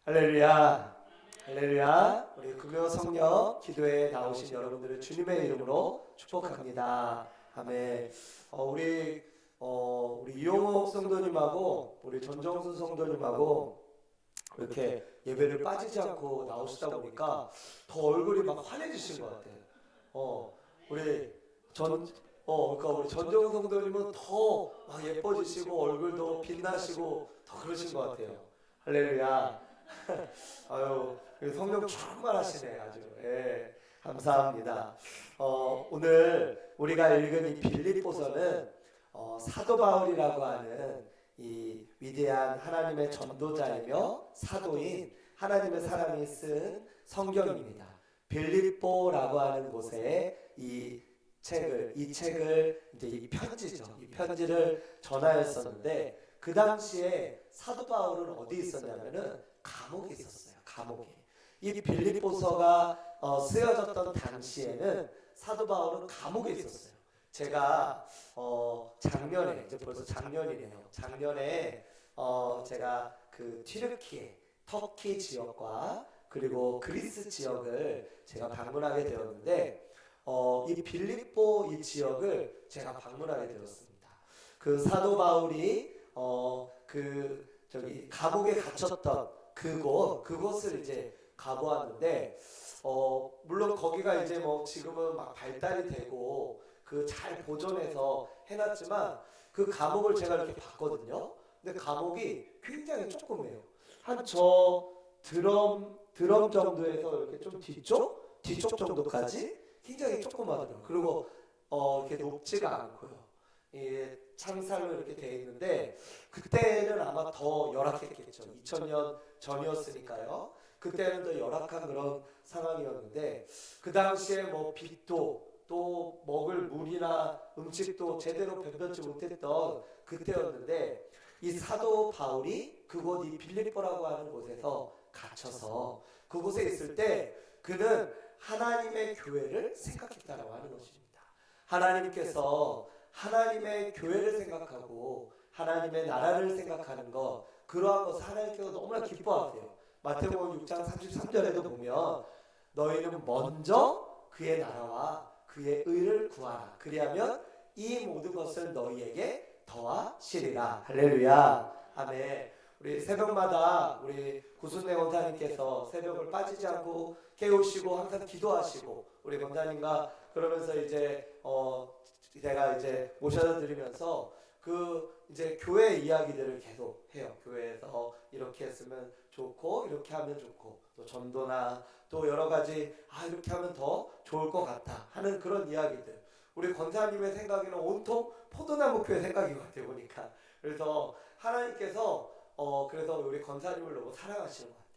할렐루야, 할렐루야. 우리 금요 성령 기도에 나오신 여러분들을 주님의 이름으로 축복합니다. 아멘. 우리 이용옥 성도님하고 우리 전정순 성도님하고 이렇게 예배를 빠지지 않고 나오시다 보니까 더 얼굴이 막 환해지신 것 같아요. 우리 그러니까 우리 전정순 성도님은 더 막 예뻐지시고 얼굴도 빛나시고 더 그러신 것 같아요. 할렐루야. 아유, 성령 충만하시네 아주. 예, 감사합니다. 오늘 우리가 읽은 이 빌립보서는 사도 바울이라고 하는 이 위대한 하나님의 전도자이며 사도인 하나님의 사람이 쓴 성경입니다. 빌립보라고 하는 곳에 이 책을 이제 이 편지죠. 이 편지를 전하였었는데 그 당시에 사도 바울은 어디 있었냐면은 감옥에 있었어요. 감옥에. 이 빌립보서가 쓰여졌던 당시에는 사도 바울은 감옥에 있었어요. 제가 작년에 이제 벌써 작년이네요. 작년에 제가 그 튀르키예, 터키 지역과 그리고 그리스 지역을 제가 방문하게 되었는데 이 빌립보 이 지역을 제가 방문하게 되었습니다. 그 사도 바울이 감옥에 갇혔던 그곳을 이제 가보았는데 물론 거기가 이제 뭐 지금은 막 발달이 되고 그 잘 보존해서 해놨지만 그 감옥을 제가 이렇게 봤거든요. 근데 감옥이 굉장히 조그매요. 한 저 드럼 정도에서 이렇게 좀 뒤쪽 정도까지 굉장히 조그마하더라고요. 그리고 이렇게 높지가 않고요. 창살로 이렇게 되어 있는데 그때는 아마 더 열악했겠죠. 2000년 전이었으니까요. 그때는 더 열악한 그런 상황이었는데 그 당시에 뭐 빛도 또 먹을 물이나 음식도 제대로 변변치 못했던 그때였는데 이 사도 바울이 그곳 이 빌립보라고 하는 곳에서 갇혀서 그곳에 있을 때 그는 하나님의 교회를 생각했다라고 하는 것입니다. 하나님께서 하나님의 교회를 생각하고 하나님의 나라를 생각하는 것, 그러한 것을 하나님께서 너무나 기뻐하세요. 마태복음 6장 33절에도 보면 너희는 먼저 그의 나라와 그의 의를 구하라. 그리하면 이 모든 것을 너희에게 더하시리라. 할렐루야. 아멘. 우리 새벽마다 우리 구순내 권사님께서 새벽을 빠지지 않고 깨우시고 항상 기도하시고 우리 권사님과 그러면서 이제 제가 이제 모셔다 드리면서 그 이제 교회 이야기들을 계속 해요. 교회에서 이렇게 했으면 좋고 이렇게 하면 좋고 또 전도나 또 여러 가지 이렇게 하면 더 좋을 것 같아 하는 그런 이야기들. 우리 권사님의 생각에는 온통 포도나무 교회 생각인 것 같아요. 보니까. 그래서 하나님께서 그래서 우리 권사님을 너무 사랑하시는 것 같아요.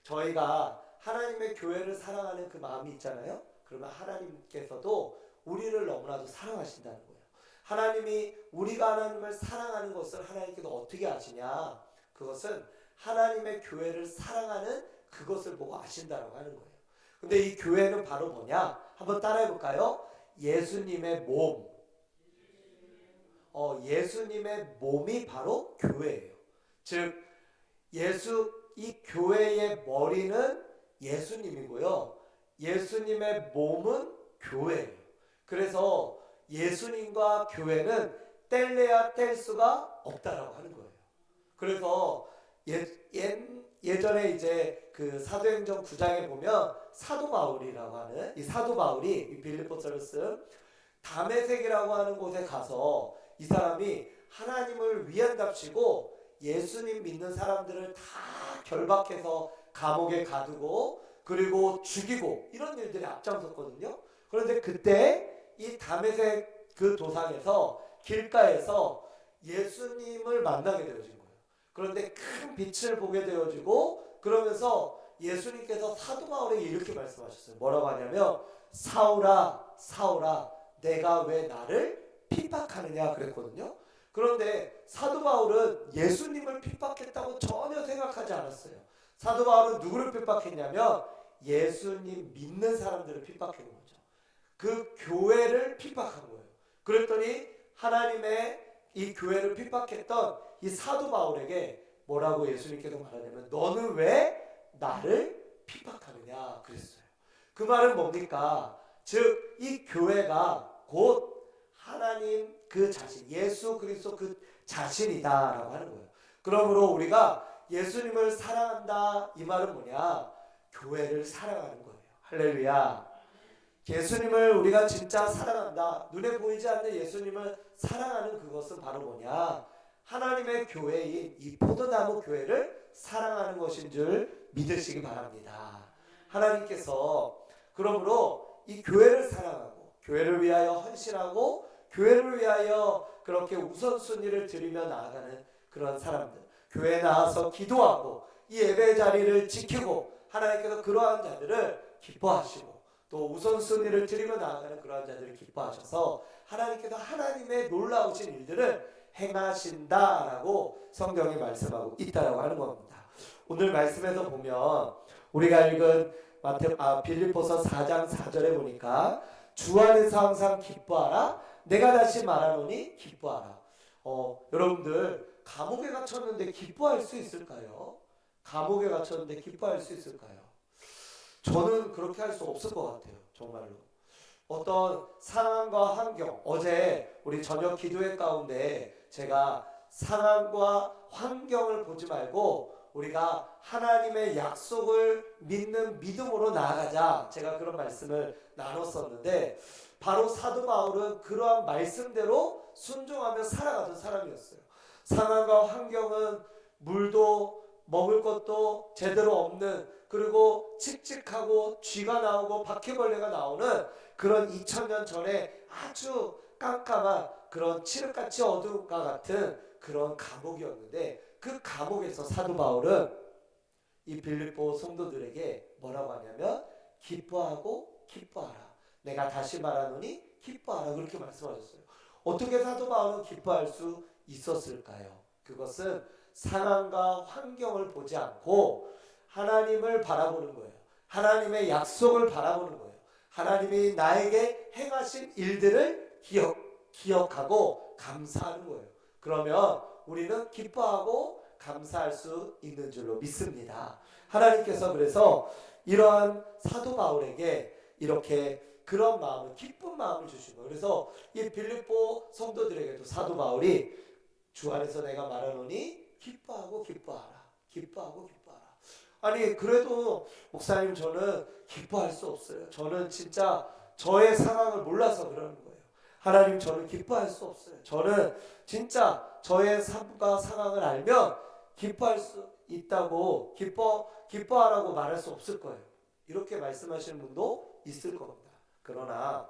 저희가 하나님의 교회를 사랑하는 그 마음이 있잖아요. 그러면 하나님께서도 우리를 너무나도 사랑하신다는 거예요. 하나님이 우리가 하나님을 사랑하는 것을 하나님께서 어떻게 아시냐? 그것은 하나님의 교회를 사랑하는 그것을 보고 아신다라고 하는 거예요. 근데 이 교회는 바로 뭐냐? 한번 따라해 볼까요? 예수님의 몸. 예수님의 몸이 바로 교회예요. 즉 이 교회의 머리는 예수님이고요. 예수님의 몸은 교회예요. 그래서 예수님과 교회는 뗄래야 뗄 수가 없다라고 하는 거예요. 그래서 예전에 이제 그 사도행전 9장에 보면 사도 바울이라고 하는 이 사도 바울이 이 빌립보서를 쓴 다메섹이라고 하는 곳에 가서 이 사람이 하나님을 위한답시고 예수님 믿는 사람들을 다 결박해서 감옥에 가두고 그리고 죽이고 이런 일들이 앞장섰거든요. 그런데 그때 이 다메섹 그 도상에서 길가에서 예수님을 만나게 되어진 거예요. 그런데 큰 빛을 보게 되어지고 그러면서 예수님께서 사도 바울에게 이렇게 말씀하셨어요. 뭐라고 하냐면 사울아 사울아 내가 왜 나를 핍박하느냐 그랬거든요. 그런데 사도 바울은 예수님을 핍박했다고 전혀 생각하지 않았어요. 사도 바울은 누구를 핍박했냐면 예수님 믿는 사람들을 핍박한 거죠. 그 교회를 핍박한 거예요. 그랬더니 하나님의 이 교회를 핍박했던 이 사도 바울에게 뭐라고 예수님께서 말하냐면 너는 왜 나를 핍박하느냐 그랬어요. 그 말은 뭡니까? 즉 이 교회가 곧 하나님 그 자신, 예수 그리스도 그 자신이다라고 하는 거예요. 그러므로 우리가 예수님을 사랑한다 이 말은 뭐냐? 교회를 사랑하는 거예요. 할렐루야. 예수님을 우리가 진짜 사랑한다. 눈에 보이지 않는 예수님을 사랑하는 그것은 바로 뭐냐? 하나님의 교회인 이 포도나무 교회를 사랑하는 것인 줄 믿으시기 바랍니다. 하나님께서 그러므로 이 교회를 사랑하고 교회를 위하여 헌신하고 교회를 위하여 그렇게 우선순위를 드리며 나아가는 그런 사람들, 교회에 나와서 기도하고 이 예배 자리를 지키고 하나님께서 그러한 자들을 기뻐하시고 또 우선순위를 드리며 나아가는 그러한 자들을 기뻐하셔서 하나님께서 하나님의 놀라우신 일들을 행하신다라고 성경이 말씀하고 있다라고 하는 겁니다. 오늘 말씀에서 보면 우리가 읽은 빌립보서 4장 4절에 보니까 주 안에서 항상 기뻐하라. 내가 다시 말하노니 기뻐하라. 여러분들 감옥에 갇혔는데 기뻐할 수 있을까요? 감옥에 갇혔는데 기뻐할 수 있을까요? 저는 그렇게 할 수 없을 것 같아요. 정말로. 어떤 상황과 환경, 어제 우리 저녁 기도회 가운데 제가 상황과 환경을 보지 말고 우리가 하나님의 약속을 믿는 믿음으로 나아가자, 제가 그런 말씀을 나눴었는데 바로 사도 바울은 그러한 말씀대로 순종하며 살아가던 사람이었어요. 상황과 환경은 물도 먹을 것도 제대로 없는, 그리고 칙칙하고 쥐가 나오고 바퀴벌레가 나오는 그런 2000년 전에 아주 깜깜한 그런 칠흑같이 어두움과 같은 그런 감옥이었는데 그 감옥에서 사도 바울은 이 빌립보 성도들에게 뭐라고 하냐면 기뻐하고 기뻐하라. 내가 다시 말하노니 기뻐하라. 그렇게 말씀하셨어요. 어떻게 사도 바울은 기뻐할 수 있었을까요? 그것은 상황과 환경을 보지 않고 하나님을 바라보는 거예요. 하나님의 약속을 바라보는 거예요. 하나님이 나에게 행하신 일들을 기억하고 감사하는 거예요. 그러면 우리는 기뻐하고 감사할 수 있는 줄로 믿습니다. 하나님께서 그래서 이러한 사도 바울에게 이렇게 그런 마음을, 기쁜 마음을 주신 거예요. 그래서 이 빌립보 성도들에게도 사도 바울이 주 안에서 내가 말하노니 기뻐하고 기뻐하라. 기뻐하고 기뻐하라. 아니 그래도 목사님 저는 기뻐할 수 없어요. 저는 진짜 저의 상황을 몰라서 그러는 거예요. 하나님 저는 기뻐할 수 없어요. 저는 진짜 저의 삶과 상황을 알면 기뻐할 수 있다고 기뻐하라고 말할 수 없을 거예요. 이렇게 말씀하시는 분도 있을 겁니다. 그러나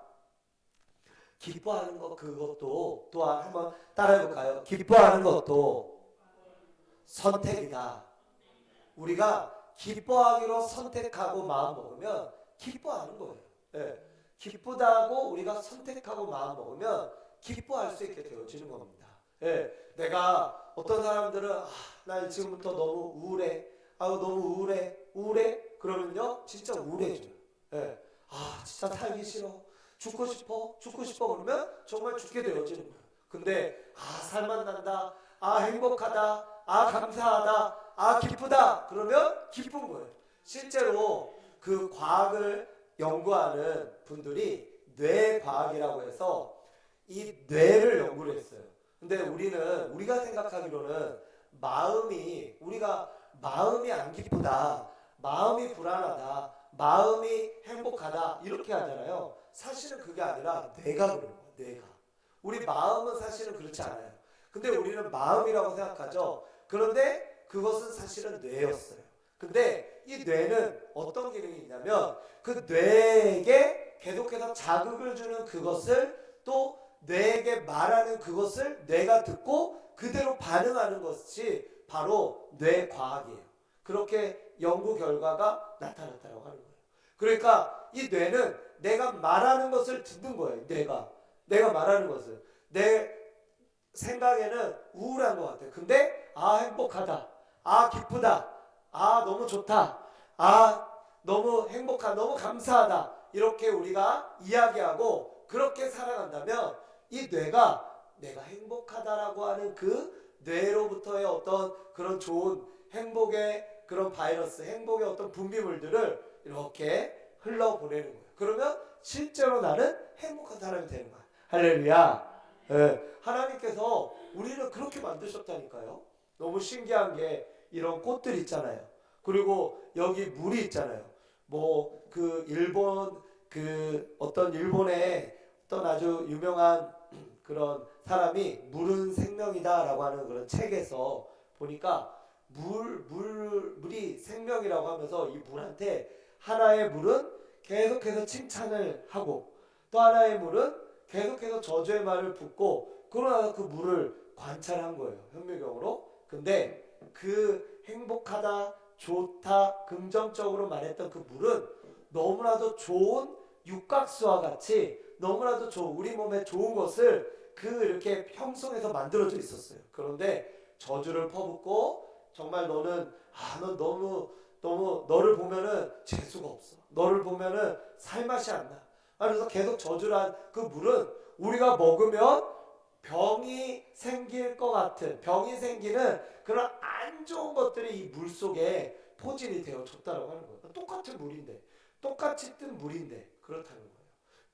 기뻐하는 것, 그것도 또한 한번 따라해볼까요? 기뻐하는 것도 선택이다. 우리가 기뻐하기로 선택하고 마음 먹으면 기뻐하는 거예요. 네. 기쁘다고 우리가 선택하고 마음 먹으면 기뻐할 수 있게 되어지는 겁니다. 네. 내가 어떤 사람들은 나 지금부터 너무 우울해. 너무 우울해. 그러면요 진짜 우울해져요. 네. 진짜 살기 싫어. 죽고 싶어 그러면 정말 죽게 되어지는 거예요. 근데 살만난다. 행복하다. 감사하다. 기쁘다. 그러면 기쁜 거예요. 실제로 그 과학을 연구하는 분들이 뇌과학이라고 해서 이 뇌를 연구를 했어요. 근데 우리가 생각하기로는 우리가 마음이 안 기쁘다, 마음이 불안하다, 마음이 행복하다 이렇게 하잖아요. 사실은 그게 아니라 뇌가 그런 거예요. 뇌가. 우리 마음은 사실은 그렇지 않아요. 근데 우리는 마음이라고 생각하죠. 그런데 그것은 사실은 뇌였어요. 근데 이 뇌는 어떤 기능이 있냐면 그 뇌에게 계속해서 자극을 주는 그것을 또 뇌에게 말하는 그것을 뇌가 듣고 그대로 반응하는 것이 바로 뇌과학이에요. 그렇게 연구 결과가 나타났다고 하는 거예요. 그러니까 이 뇌는 내가 말하는 것을 듣는 거예요. 내가 말하는 것을. 내 생각에는 우울한 것 같아요. 근데 행복하다. 기쁘다. 너무 좋다. 너무 행복하다. 너무 감사하다. 이렇게 우리가 이야기하고 그렇게 살아간다면 이 뇌가 내가 행복하다라고 하는 그 뇌로부터의 어떤 그런 좋은 행복의 그런 바이러스, 행복의 어떤 분비물들을 이렇게 흘러보내는 거예요. 그러면 실제로 나는 행복한 사람이 되는 거야. 할렐루야. 예, 하나님께서 우리를 그렇게 만드셨다니까요. 너무 신기한 게 이런 꽃들 있잖아요. 그리고 여기 물이 있잖아요. 뭐 그 일본 그 어떤 일본의 어떤 아주 유명한 그런 사람이 물은 생명이다라고 하는 그런 책에서 보니까 물이 생명이라고 하면서 이 물한테 하나의 물은 계속해서 칭찬을 하고 또 하나의 물은 계속해서 저주의 말을 붓고 그러나 그 물을 관찰한 거예요. 현미경으로. 근데 그 행복하다, 좋다, 긍정적으로 말했던 그 물은 너무나도 좋은 육각수와 같이 너무나도 좋은 우리 몸에 좋은 것을 그 이렇게 형성해서 만들어져 있었어요. 그런데 저주를 퍼붓고 정말 넌 너무 너를 보면은 재수가 없어. 너를 보면은 살맛이 안 나. 그래서 계속 저주를 한 그 물은 우리가 먹으면 병이 생길 것 같은 병이 생기는 그런 안 좋은 것들이 이 물 속에 포진이 되어졌다라고 하는 거예요. 똑같은 물인데 똑같이 뜬 물인데 그렇다는 거예요.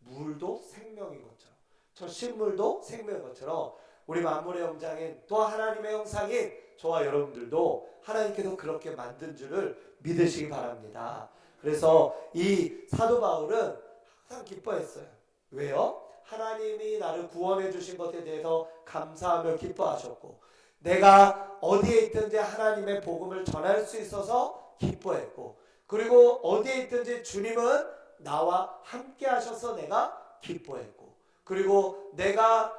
물도 생명인 것처럼 저 식물도 생명인 것처럼 우리 만물의 형상인 또 하나님의 형상인 저와 여러분들도 하나님께서 그렇게 만든 줄을 믿으시기 바랍니다. 그래서 이 사도 바울은 항상 기뻐했어요. 왜요? 하나님이 나를 구원해 주신 것에 대해서 감사하며 기뻐하셨고 내가 어디에 있든지 하나님의 복음을 전할 수 있어서 기뻐했고 그리고 어디에 있든지 주님은 나와 함께 하셔서 내가 기뻐했고 그리고 내가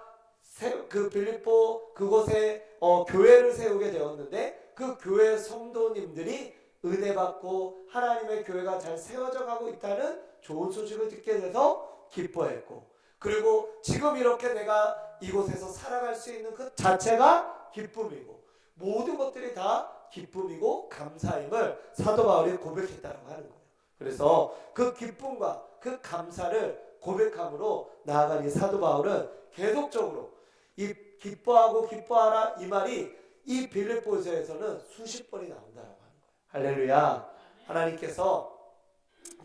그 빌립보 그곳에 교회를 세우게 되었는데 그 교회 성도님들이 은혜 받고 하나님의 교회가 잘 세워져 가고 있다는 좋은 소식을 듣게 돼서 기뻐했고 그리고 지금 이렇게 내가 이곳에서 살아갈 수 있는 그 자체가 기쁨이고 모든 것들이 다 기쁨이고 감사임을 사도 바울이 고백했다고 하는 거예요. 그래서 그 기쁨과 그 감사를 고백함으로 나아간 이 사도 바울은 계속적으로 이 기뻐하고 기뻐하라 이 말이 이 빌립보서에서는 수십 번이 나온다고 하는 거예요. 할렐루야. 하나님께서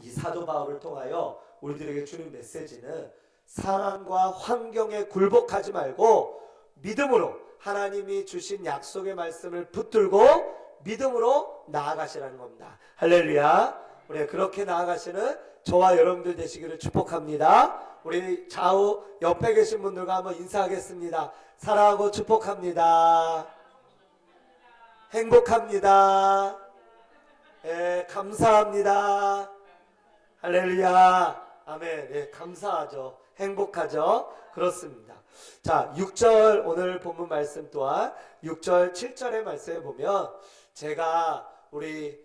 이 사도 바울을 통하여 우리들에게 주는 메시지는 상황과 환경에 굴복하지 말고 믿음으로 하나님이 주신 약속의 말씀을 붙들고 믿음으로 나아가시라는 겁니다. 할렐루야. 우리 그렇게 나아가시는 저와 여러분들 되시기를 축복합니다. 우리 좌우 옆에 계신 분들과 한번 인사하겠습니다. 사랑하고 축복합니다. 행복합니다. 감사합니다. 할렐루야. 아멘. 감사하죠. 행복하죠. 그렇습니다. 자, 6절 오늘 본문 말씀 또한 6절 7절의 말씀에 보면 제가 우리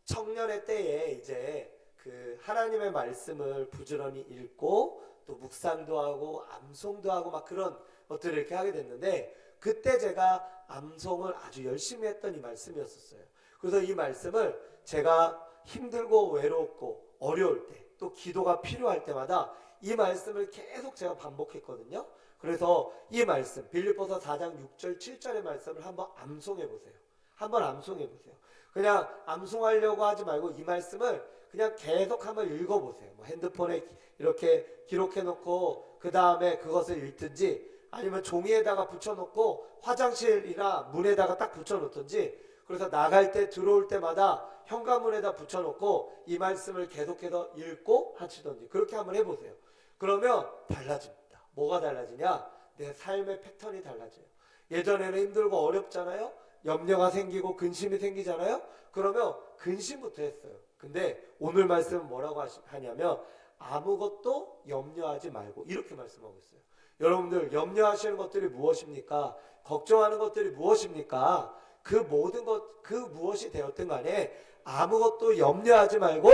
청년의 때에 이제 그 하나님의 말씀을 부지런히 읽고 또 묵상도 하고 암송도 하고 막 그런 것들을 이렇게 하게 됐는데 그때 제가 암송을 아주 열심히 했던 이 말씀이었었어요. 그래서 이 말씀을 제가 힘들고 외롭고 어려울 때 또 기도가 필요할 때마다 이 말씀을 계속 제가 반복했거든요. 그래서 이 말씀 빌립보서 4장 6절 7절의 말씀을 한번 암송해 보세요. 한번 암송해 보세요. 그냥 암송하려고 하지 말고 이 말씀을 그냥 계속 한번 읽어보세요. 뭐 핸드폰에 이렇게 기록해 놓고 그 다음에 그것을 읽든지 아니면 종이에다가 붙여놓고 화장실이나 문에다가 딱 붙여놓든지 그래서 나갈 때 들어올 때마다 현관문에다 붙여놓고 이 말씀을 계속해서 읽고 하시던지 그렇게 한번 해보세요. 그러면 달라집니다. 뭐가 달라지냐? 내 삶의 패턴이 달라져요. 예전에는 힘들고 어렵잖아요. 염려가 생기고 근심이 생기잖아요. 그러면 근심부터 했어요. 근데 오늘 말씀은 뭐라고 하냐면 아무것도 염려하지 말고 이렇게 말씀하고 있어요. 여러분들 염려하시는 것들이 무엇입니까? 걱정하는 것들이 무엇입니까? 그 모든 것, 그 무엇이 되었든 간에 아무것도 염려하지 말고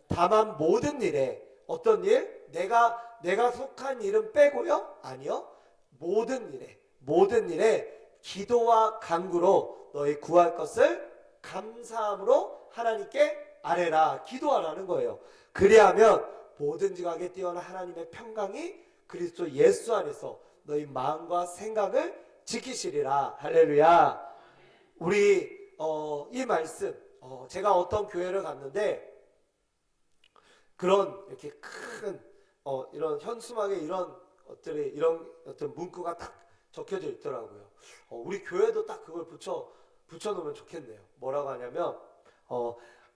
다만 모든 일에 어떤 일? 내가 속한 일은 빼고요? 아니요. 모든 일에 기도와 간구로 너희 구할 것을 감사함으로 하나님께 아뢰라. 기도하라는 거예요. 그리하면 뭐든지 가게 뛰어난 하나님의 평강이 그리스도 예수 안에서 너희 마음과 생각을 지키시리라. 할렐루야. 우리 이 말씀 제가 어떤 교회를 갔는데 그런 이렇게 큰 이런 현수막에 이런 것들이 이런 어떤 문구가 딱 적혀져 있더라고요. 우리 교회도 딱 그걸 붙여놓으면 좋겠네요. 뭐라고 하냐면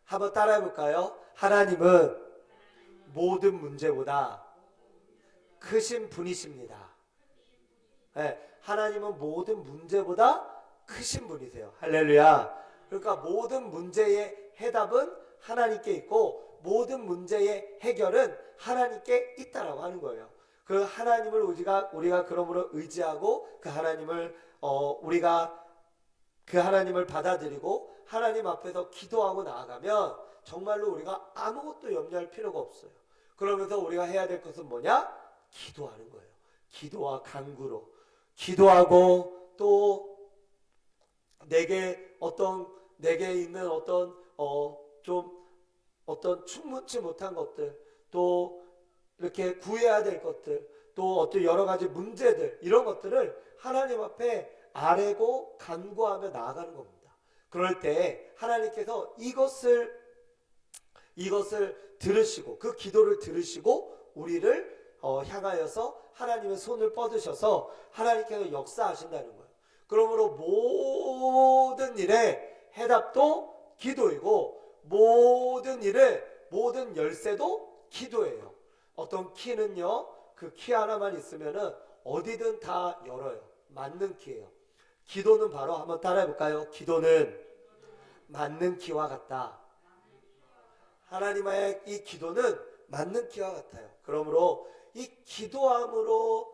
한번 따라해 볼까요? 하나님은 모든 문제보다 크신 분이십니다. 네, 하나님은 모든 문제보다 크신 분이세요. 할렐루야. 그러니까 모든 문제의 해답은 하나님께 있고 모든 문제의 해결은 하나님께 있다라고 하는 거예요. 그 하나님을 우리가 그러므로 의지하고 그 하나님을 우리가 그 하나님을 받아들이고 하나님 앞에서 기도하고 나아가면 정말로 우리가 아무것도 염려할 필요가 없어요. 그러면서 우리가 해야 될 것은 뭐냐? 기도하는 거예요. 기도와 간구로 기도하고 또 내게 있는 어떤 충분치 못한 것들 또 이렇게 구해야 될 것들 또 어떤 여러 가지 문제들 이런 것들을 하나님 앞에 아뢰고 간구하며 나아가는 겁니다. 그럴 때 하나님께서 이것을 들으시고 그 기도를 들으시고 우리를 향하여서 하나님의 손을 뻗으셔서 하나님께서 역사하신다는 거예요. 그러므로 모든 일의 해답도 기도이고 모든 열쇠도 기도예요. 어떤 키는요, 그 키 하나만 있으면은 어디든 다 열어요. 맞는 키예요. 기도는 바로 한번 따라해 볼까요? 기도는 맞는 키와 같다. 하나님의 이 기도는 맞는 키와 같아요. 그러므로 이 기도함으로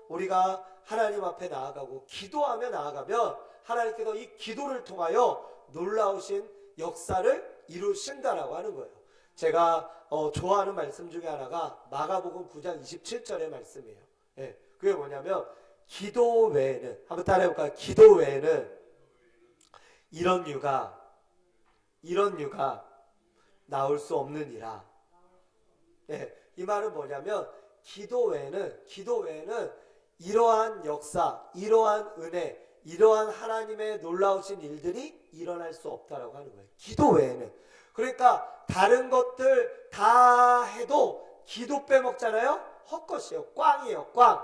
우리가 하나님 앞에 나아가고 기도하며 나아가면 하나님께서 이 기도를 통하여 놀라우신 역사를 이루신다라고 하는 거예요. 제가 좋아하는 말씀 중에 하나가 마가복음 9장 27절의 말씀이에요. 예, 그게 뭐냐면 기도 외에는 한번 따라해볼까요? 기도 외에는 이런 유가 나올 수 없느니라. 예, 이 말은 뭐냐면 기도 외에는 이러한 역사, 이러한 은혜, 이러한 하나님의 놀라우신 일들이 일어날 수 없다라고 하는 거예요. 기도 외에는. 그러니까 다른 것들 다 해도 기도 빼먹잖아요. 헛것이에요. 꽝이에요. 꽝.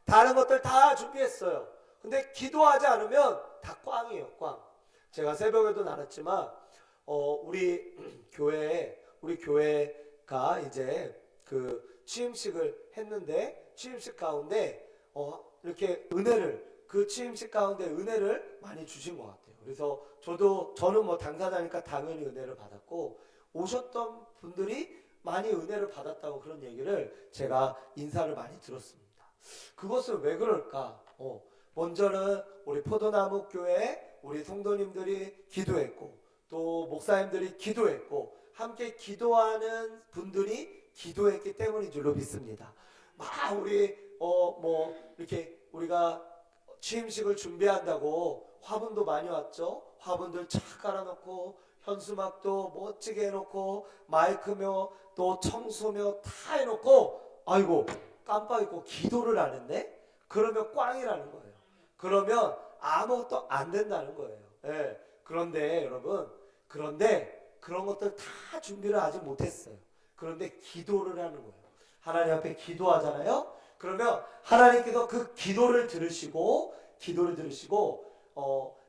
다른 것들 다 준비했어요. 근데 기도하지 않으면 다 꽝이에요. 꽝. 제가 새벽에도 나눴지만 우리 교회가 이제 그 취임식을 했는데 취임식 가운데 이렇게 그 취임식 가운데 은혜를 많이 주신 것 같아요. 그래서 저는 뭐 당사자니까 당연히 은혜를 받았고 오셨던 분들이 많이 은혜를 받았다고 그런 얘기를 제가 인사를 많이 들었습니다. 그것은 왜 그럴까? 먼저는 우리 포도나무 교회 우리 성도님들이 기도했고 또 목사님들이 기도했고 함께 기도하는 분들이 기도했기 때문인 줄로 믿습니다. 막 우리 이렇게 우리가 취임식을 준비한다고 화분도 많이 왔죠. 화분들 착 깔아놓고 현수막도 멋지게 해놓고 마이크며 또 청소며 다 해놓고 아이고 깜빡 잊고 기도를 안 했네? 그러면 꽝이라는 거예요. 그러면 아무것도 안 된다는 거예요. 예. 그런데 여러분 그런 것들 다 준비를 아직 못했어요. 그런데 기도를 하는 거예요. 하나님 앞에 기도하잖아요. 그러면 하나님께서 그 기도를 들으시고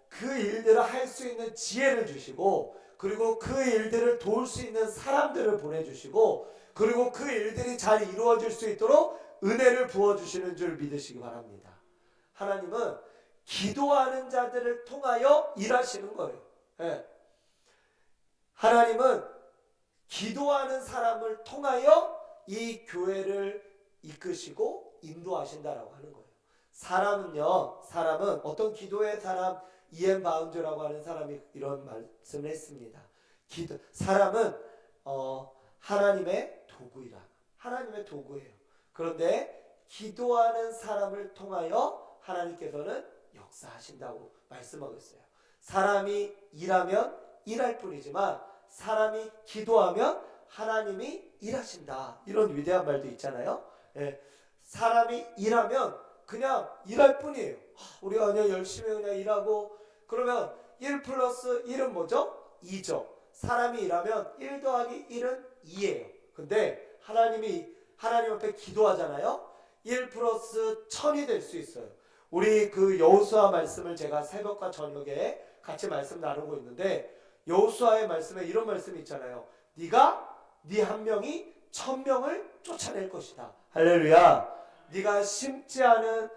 그 일들을 할 수 있는 지혜를 주시고 그리고 그 일들을 도울 수 있는 사람들을 보내주시고 그리고 그 일들이 잘 이루어질 수 있도록 은혜를 부어주시는 줄 믿으시기 바랍니다. 하나님은 기도하는 자들을 통하여 일하시는 거예요. 예. 하나님은 기도하는 사람을 통하여 이 교회를 이끄시고 인도하신다라고 하는 거예요. 사람은 어떤 기도의 사람 이엔 바운드라고 하는 사람이 이런 말씀을 했습니다. 사람은 하나님의 도구이라. 하나님의 도구예요. 그런데 기도하는 사람을 통하여 하나님께서는 역사하신다고 말씀하고 있어요. 사람이 일하면 일할 뿐이지만 사람이 기도하면 하나님이 일하신다. 이런 위대한 말도 있잖아요. 예. 사람이 일하면 그냥 일할 뿐이에요. 우리가 그냥 열심히 그냥 일하고 그러면 1 플러스 1은 뭐죠? 2죠. 사람이 일하면 1 더하기 1은 2예요. 근데 하나님 앞에 기도하잖아요. 1 플러스 1000이 될 수 있어요. 우리 그 여호수아 말씀을 제가 새벽과 저녁에 같이 말씀 나누고 있는데 여호수아의 말씀에 이런 말씀이 있잖아요. 네가 네 한 명이 1000명을 쫓아낼 것이다. 할렐루야. 네가 심지 않은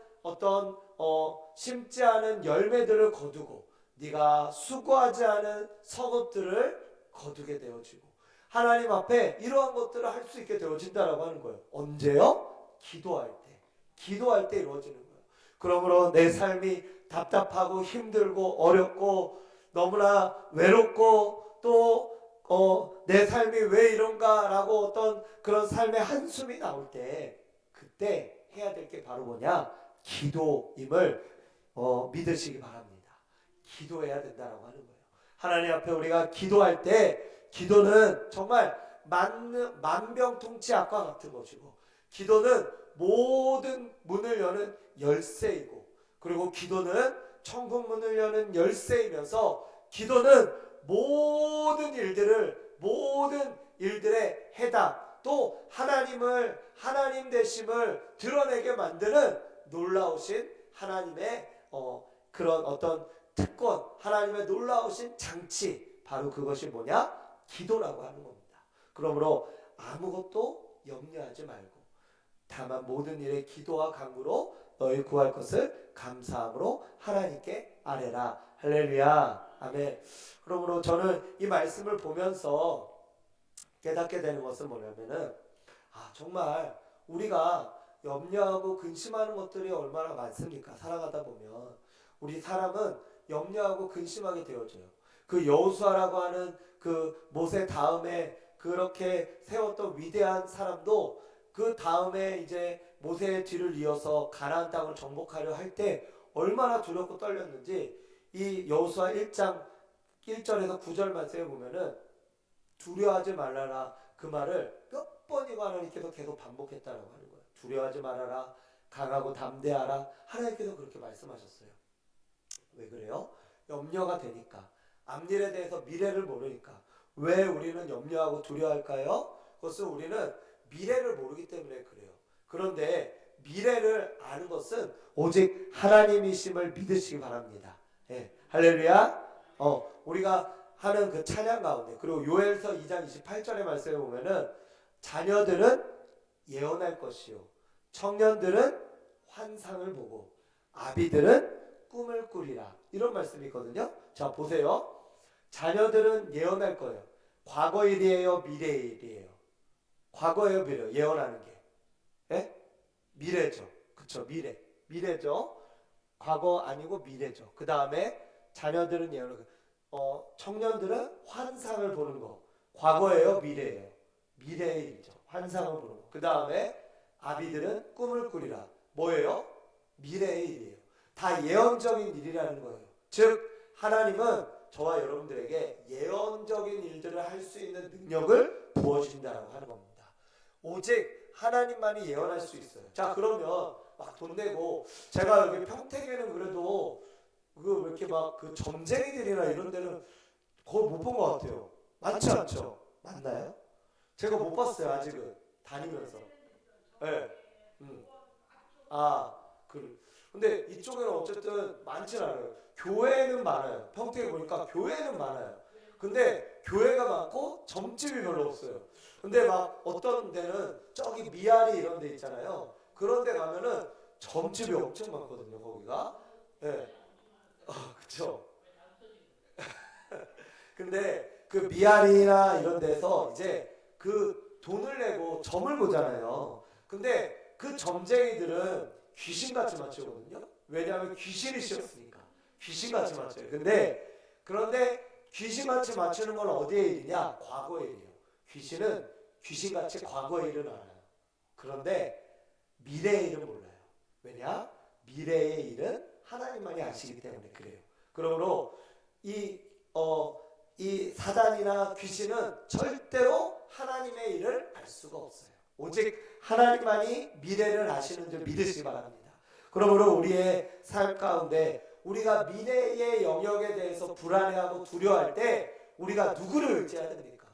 심지 않은 열매들을 거두고 네가 수고하지 않은 성읍들을 거두게 되어지고 하나님 앞에 이러한 것들을 할 수 있게 되어진다라고 하는 거예요. 언제요? 기도할 때 이루어지는 거예요. 그러므로 내 삶이 답답하고 힘들고 어렵고 너무나 외롭고 또 내 삶이 왜 이런가라고 어떤 그런 삶의 한숨이 나올 때 그때 해야 될 게 바로 뭐냐? 기도임을 믿으시기 바랍니다. 기도해야 된다라고 하는 거예요. 하나님 앞에 우리가 기도할 때 기도는 정말 만병통치약과 같은 것이고 기도는 모든 문을 여는 열쇠이고 그리고 기도는 천국 문을 여는 열쇠이면서 기도는 모든 일들의 해답 또 하나님 되심을 드러내게 만드는 놀라우신 하나님의 그런 어떤 특권 하나님의 놀라우신 장치 바로 그것이 뭐냐? 기도라고 하는 겁니다. 그러므로 아무것도 염려하지 말고 다만 모든 일에 기도와 간구로 너희 구할 것을 감사함으로 하나님께 아뢰라. 할렐루야. 아멘. 그러므로 저는 이 말씀을 보면서 깨닫게 되는 것은 뭐냐면은 정말 우리가 염려하고 근심하는 것들이 얼마나 많습니까? 살아가다 보면 우리 사람은 염려하고 근심하게 되어져요. 그 여호수아라고 하는 그 모세 다음에 그렇게 세웠던 위대한 사람도 그 다음에 이제 모세의 뒤를 이어서 가나안 땅을 정복하려 할 때 얼마나 두렵고 떨렸는지 이 여호수아 1장 1절에서 9절 말씀에 보면은 두려워하지 말라라 그 말을 몇 번이고 하나님께서 계속 반복했다라고 하는 거예요. 두려워하지 말아라 강하고 담대하라 하나님께서 그렇게 말씀하셨어요. 왜 그래요? 염려가 되니까 앞일에 대해서 미래를 모르니까 왜 우리는 염려하고 두려워할까요? 그것은 우리는 미래를 모르기 때문에 그래요. 그런데 미래를 아는 것은 오직 하나님이심을 믿으시기 바랍니다. 예, 할렐루야. 우리가 하는 그 찬양 가운데 그리고 요엘서 2장 28절의 말씀에 보면은 자녀들은 예언할 것이요 청년들은 환상을 보고 아비들은 꿈을 꾸리라 이런 말씀이 있거든요. 자 보세요. 자녀들은 예언할 거예요. 과거 일이에요, 미래 일이에요? 과거예요, 미래 예언하는 게. 예? 미래죠. 그쵸? 미래죠. 과거 아니고 미래죠. 그 다음에 자녀들은 예언을 청년들은 환상을 보는 거. 과거예요, 미래예요? 미래의 일이죠. 환상을 보는 거. 그 다음에 아비들은 꿈을 꾸리라. 뭐예요? 미래의 일이에요. 다 예언적인 일이라는 거예요. 즉 하나님은 저와 여러분들에게 예언적인 일들을 할 수 있는 능력을 부어주신다라고 하는 겁니다. 오직 하나님만이 예언할 수 있어요. 자 그러면 막 돈 내고 제가 여기 평택에는 그래도 그 이렇게 막 그 점쟁이들이나 이런 데는 거의 못 본 것 같아요. 많지 않죠? 맞나요? 제가 못 봤어요 아직은 다니면서. 네. 근데 이쪽에는 어쨌든 많진 않아요. 교회는 많아요. 평택에 보니까 교회는 많아요. 근데 교회가 많고 점집이 별로 없어요. 근데 막 어떤 데는 저기 미아리 이런 데 있잖아요. 그런 데 가면은 점집이 엄청 많거든요. 거기가. 네. 그쵸. 근데 그 미아리나 이런 데서 이제 그 돈을 내고 점을 보잖아요. 근데 그 점쟁이들은 귀신같이 맞추거든요. 왜냐하면 귀신이 씌었으니까. 귀신같이 맞춰요. 그런데 귀신같이 맞추는 건 어디의 일이냐? 과거의 일이에요. 귀신은 귀신같이 과거의 일은 알아요. 그런데 미래의 일은 몰라요. 왜냐? 미래의 일은 하나님만이 아시기 때문에 그래요. 그러므로 이 사단이나 귀신은 절대로 하나님의 일을 알 수가 없어요. 오직 하나님만이 미래를 아시는 줄 믿으시기 바랍니다. 그러므로 우리의 삶 가운데 우리가 미래의 영역에 대해서 불안해하고 두려워할 때 우리가 누구를 의지해야 됩니까?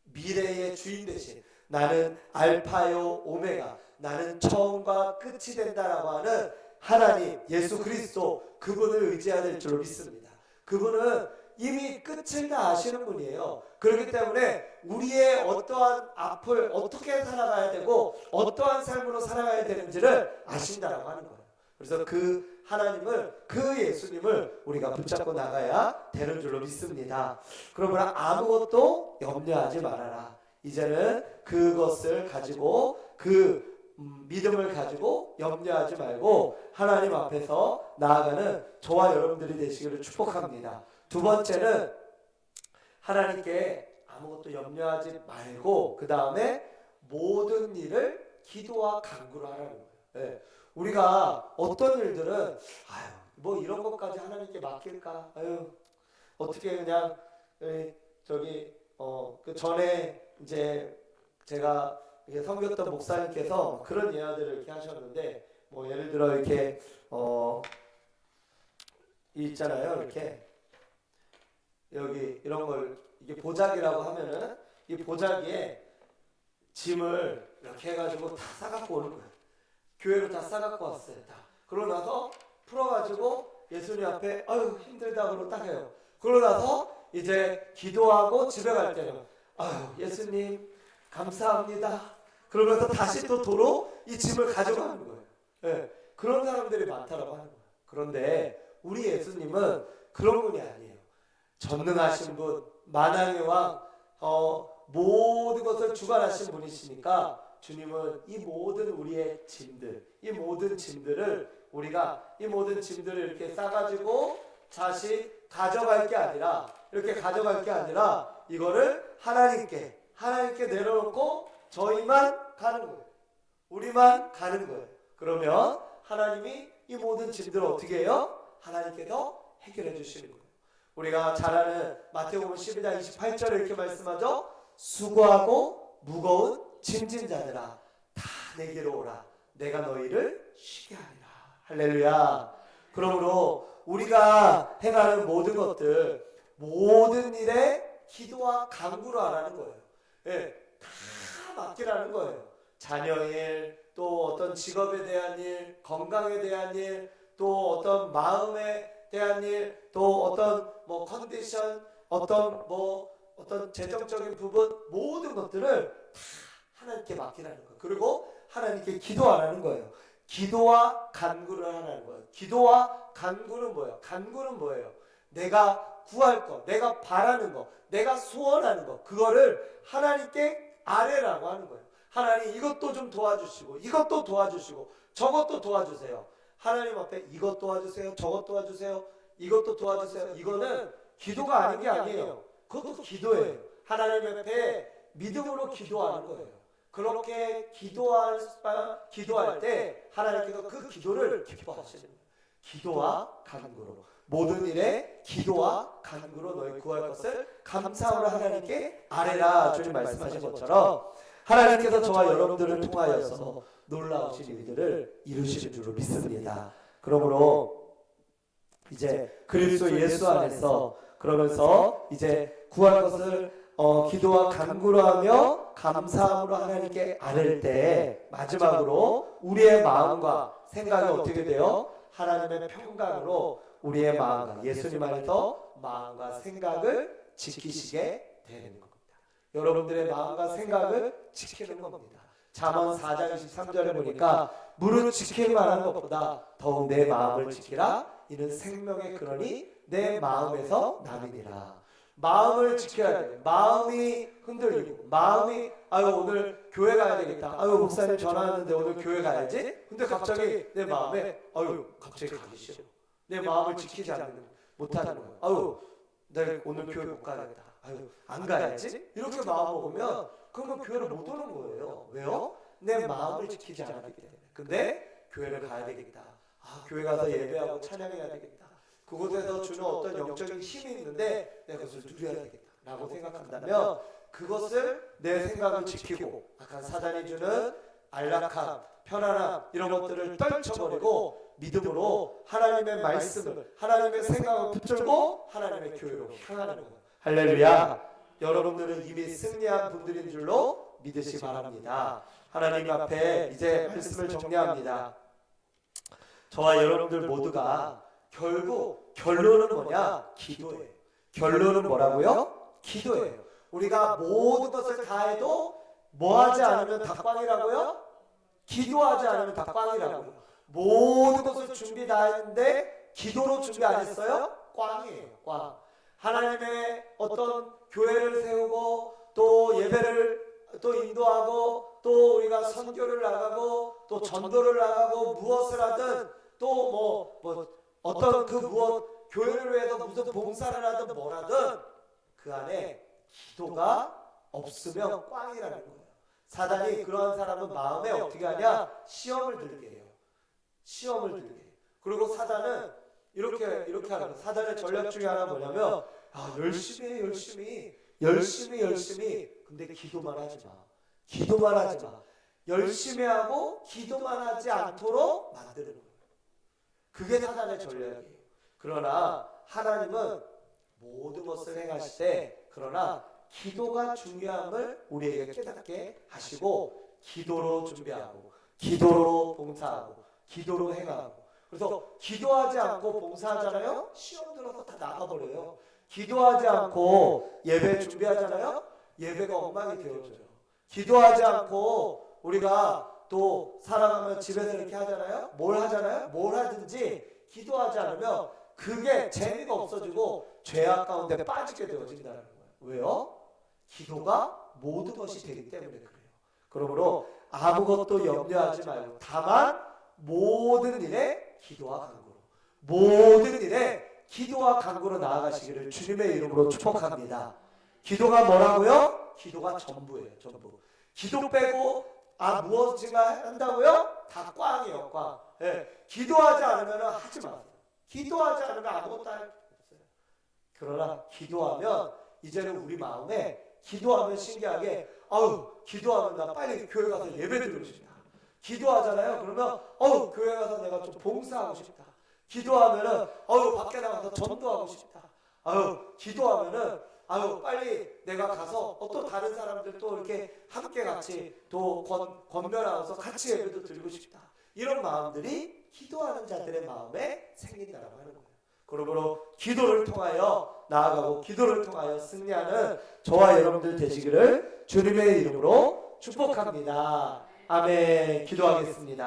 미래의 주인 대신 나는 알파요 오메가, 나는 처음과 끝이 된다라고 하는 하나님 예수 그리스도, 그분을 의지해야 될 줄로 믿습니다. 그분은 이미 끝을 다 아시는 분이에요. 그렇기 때문에 우리의 어떠한 앞을 어떻게 살아가야 되고 어떠한 삶으로 살아가야 되는지를 아신다라고 하는 거예요. 그래서 그 하나님을, 그 예수님을 우리가 붙잡고 나가야 되는 줄로 믿습니다. 그러므로 아무것도 염려하지 말아라. 이제는 그것을 가지고 믿음을 가지고 염려하지 말고 하나님 앞에서 나아가는 저와 여러분들이 되시기를 축복합니다. 두 번째는 하나님께 아무것도 염려하지 말고 그 다음에 모든 일을 기도와 간구로 하라는 거예요. 네. 우리가 어떤 일들은 뭐 이런 것까지 하나님께 맡길까? 어떻게 그냥 그 전에 이제 제가 섬겼던 목사님께서 그런 예화들을 이렇게 하셨는데, 뭐 예를 들어 이렇게 있잖아요. 이렇게 여기 이런 걸 이게 보자기라고 하면은 이 보자기에 짐을 이렇게 해가지고 다 싸갖고 오는 거예요. 교회로 다 싸갖고 왔어요. 다. 그러고 나서 풀어가지고 예수님 앞에 아유 힘들다 그러고 딱 해요. 그러고 나서 이제 기도하고 집에 갈 때는 아유 예수님 감사합니다. 그러면서 다시 또 도로 이 짐을 가져가는 거예요. 네, 그런 사람들이 많다라고 하는 거예요. 그런데 우리 예수님은 그런 분이 아니에요. 전능하신 분, 만왕의 왕, 모든 것을 주관하신 분이시니까 주님은 이 모든 우리의 짐들, 이 모든 짐들을 우리가 이 모든 짐들을 이렇게 싸가지고 다시 가져갈 게 아니라, 이렇게 가져갈 게 아니라 이거를 하나님께 내려놓고 저희만 가는 거예요. 우리만 가는 거예요. 그러면 하나님이 이 모든 짐들을 어떻게 해요? 하나님께서 해결해 주시는 거예요. 우리가 잘 아는 마태복음 12장 28절에 이렇게 말씀하죠. 수고하고 무거운 짐진 자들아 다 내게로 오라. 내가 너희를 쉬게 하리라. 할렐루야. 그러므로 우리가 행하는 모든 것들, 모든 일에 기도와 간구로 하라는 거예요. 예, 다 맡기라는 거예요. 자녀일, 또 어떤 직업에 대한 일, 건강에 대한 일, 또 어떤 마음에 대한 일, 또 어떤 뭐 컨디션, 어떤 재정적인 부분, 모든 것들을 다 하나님께 맡기라는 거예요. 그리고 하나님께 기도하라는 거예요. 기도와 간구를 하라는 거예요. 기도와 간구는 뭐예요? 간구는 뭐예요? 내가 구할 것, 내가 바라는 것, 내가 소원하는 것, 그거를 하나님께 아뢰라고 하는 거예요. 하나님 이것도 좀 도와주시고, 이것도 도와주시고, 저것도 도와주세요. 하나님 앞에 이것 도와주세요, 저것 도와주세요, 이것도 도와주세요. 이거는 기도가 아닌 게 아니에요. 그것도 기도예요. 하나님 앞에 믿음으로 기도하는 거예요. 그렇게 기도할 때 하나님께서 그 기도를 기뻐하시는 거예요. 기도와 간구로, 모든 일에 기도와 간구로 너희 구할 것을 감사함으로 하나님께 아뢰라. 주님 말씀하신 것처럼 하나님께서 저와 여러분들을 통하여서 놀라우신 일들을 이루시는 줄로 믿습니다. 그러므로 이제 그리스도 예수 안에서, 그러면서 이제 구할 것을 기도와 간구로 하며 감사함으로 하나님께 아뢰을 때, 마지막으로 우리의 마음과 생각이 어떻게 돼요? 하나님의 평강으로 우리의 마음과 예수님 안에서 마음과 생각을 지키시게 되는 겁니다. 여러분들의 마음과 생각을 지키는 겁니다. 잠언 4장 23절에 보니까 무릇 지키기만 하는 것보다 더욱 내 마음을 지키라. 이는 생명의 근원이 내 마음에서 남이니라. 마음을 지켜야 돼요. 마음이 흔들리고, 마음이 오늘 교회 가야 되겠다. 목사님 전화 왔는데 오늘 교회 가야지. 근데 갑자기 내 마음에 갑자기 가기 싫어. 내 마음을 지키지 못하는 거예요. 내가 오늘 교회 못 가겠다. 안 가야지. 이렇게 마음 먹으면 그러면 교회를 못 오는 거예요. 왜요? 내 마음을 지키지 않았기 때문에. 근데 교회를 가야 되겠다. 교회 가서 예배하고 찬양해야 되겠다. 그곳에서 주는 어떤 영적인 힘이 있는데 내가 그것을 누려야 되겠다 라고 생각한다면, 그것을 내 생각을 지키고 약간 사단이 주는 안락함, 편안함 이런 것들을 떨쳐버리고 믿음으로 하나님의 말씀을, 하나님의 생각을 붙들고 하나님의 교회로 향하는 거예요. 할렐루야. 여러분들은 이미 승리한 분들인 줄로 믿으시 바랍니다. 하나님 앞에 이제 말씀을 정리합니다. 저와 여러분들 모두가 결국 결론은 뭐냐? 기도예요. 결론은 뭐라고요? 기도예요. 우리가 모든 것을 다 해도 뭐 하지 않으면 다 꽝이라고요? 기도하지 않으면 다 꽝이라고요. 모든 것을 준비 다 했는데 기도로 준비 안 했어요? 꽝이에요. 꽝. 하나님의 어떤 교회를 세우고 또 예배를 또 인도하고 또 우리가 선교를 나가고 또 전도를 나가고 무엇을 하든 또 뭐 어떤 그 무엇 교회를 위해서 무슨 봉사를 하든 뭘 하든 그 안에 기도가 없으면 꽝이라는 거예요. 사단이 그러한 사람은 마음에 어떻게 하냐? 시험을 들게 해요. 시험을 들게 해요. 그리고 사단은 이렇게 하는 거예요. 사단의 전략 중에 하나가 뭐냐면 열심히 근데 기도만 하지 마. 기도만 하지 마. 열심히 하고 기도만 하지 않도록 만드는 거예요. 그게 사단의 전략이에요. 그러나 하나님은 모든 것을 행하실 때 그러나 기도가 중요함을 우리에게 깨닫게 하시고 기도로 준비하고 기도로 봉사하고 기도로 행하고 그래서 기도하지 않고 봉사하잖아요. 시험 들어서 다 나가버려요. 기도하지 않고 예배 준비하잖아요. 예배가 엉망이 되어져요. 기도하지 않고 우리가 또 살아가면 집에서 이렇게 하잖아요. 뭘 하잖아요. 뭘 하든지 기도하지 않으면 그게 재미가 없어지고 죄악 가운데 빠지게 되어진다는 거예요. 왜요? 기도가 모든 것이 되기 때문에 그래요. 그러므로 아무것도 염려하지 말고 다만 모든 일에 기도와 간구로 모든 일에 기도와 간구로 나아가시기를 주님의 이름으로 축복합니다. 기도가 뭐라고요? 기도가 전부예요. 전부. 기도 빼고 무엇인가 한다고요? 다 꽝이에요. 꽝. 예. 기도하지 않으면 하지 마세요. 기도하지 않으면 아무것도 할 수 없어요. 그러나 기도하면 이제는 우리 마음에 기도하면 신기하게 기도하면 나 빨리 교회 가서 예배 드리고 싶다. 기도하잖아요. 그러면 교회 가서 내가 좀 봉사하고 싶다. 기도하면은 밖에 나가서 전도하고 싶다. 기도하면은 빨리 내가 가서 또 다른 사람들 또 이렇게 함께 같이 또 건며 나와서 같이 예배도 드리고 싶다. 이런 마음들이 기도하는 자들의 마음에 생긴다라고 하는 거예요. 그러므로 기도를 통하여 나아가고 기도를 통하여 승리하는 저와 여러분들 되시기를 주님의 이름으로 축복합니다. 아멘. 기도하겠습니다.